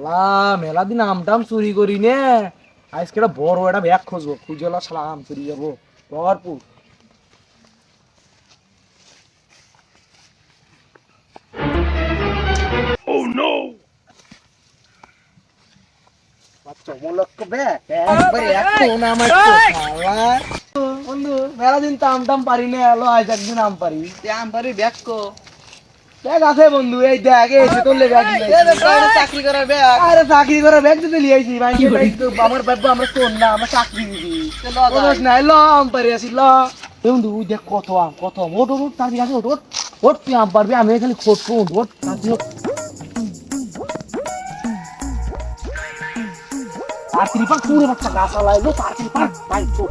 লা মেলা দিন আম টাম চুরি করি নে, আজকে একটা বড় একটা ব্যাগ খুঁজবো, খুঁজে শালা আম চুরি যাবো ভরপুর। চমলক্ষ ব্যাগ একবারে এক কোণ আমার তো শালা। বন্ধু মেলা দিন তো আম টাম পারি না, এলো আজ একদিন আম পারি। আম পারি ব্যাগ কো ব্যাগ আছে বন্ধু, এই দেখ এসে তোলে ব্যাগ চাকরি করার ব্যাগ। আরে চাকরি করে ব্যাগ দিতে লিয়েছি ভাই, আমার বাবা আমরা তোর না, আমরা চাকরি দিবি বলছ না, ল আম পারি আসি ল। বন্ধু দেখ কত আম, কত আম, ওট ওট ওট, তাড়াতাড়ি আসি, ওট ওট ওট, তুই আম পারবি, আমি খালি খোঁজবো, ওট ওট তাড়াতাড়ি ওঠ। তাড়াতাড়ি পার, পুরে বাচ্চা গাছ আলাইলো, তাড়াতাড়ি পার ভাই তো।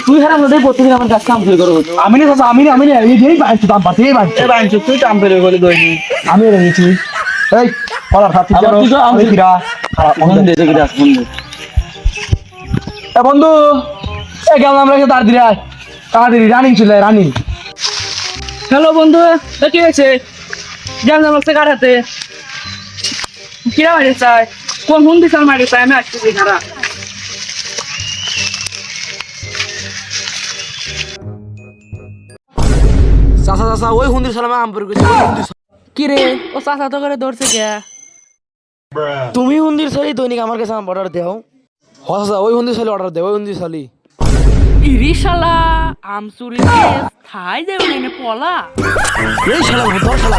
তুই হারাম না দেখ, প্রতিদিন আমার গাছ কাম চুরি করো। আমি না চাচা, আমি না এই যেই বাইছি দাম পাচ্ছি, এই বাইছি তুই তো আম পেরে বলে দইনি। আমি রেখেছি। এই পড়ার সাথে আবার তুই তো আমি ফিরা বন্ধু দেখে যাস বন্ধু। এ বন্ধু, এ কেমন আমরা তাড়াতাড়ি আয়, তাড়াতাড়ি রানিং ছিল রানিং। হ্যালো বন্ধু, কি হয়েছে? জান আমার কার হাতে কিরা মারি চাই, কোন হুন্দি চাল মারি চাই, আমি আসছি খারা। চাচা চাচা ওই হুন্দির সালামে আম পরে গেছে, ওই হুন্দির কি রে ও চাচা তো করে ধরছে কে? তুমি হুন্দির সালি দৈনিক আমার কাছে আম অর্ডার দেও। হ চাচা ওই হুন্দির সালি অর্ডার দে, ওই হুন্দির সালি। ইরিশালা আম চুরি থাই দেব পলা। এই শালা ভূত শালা।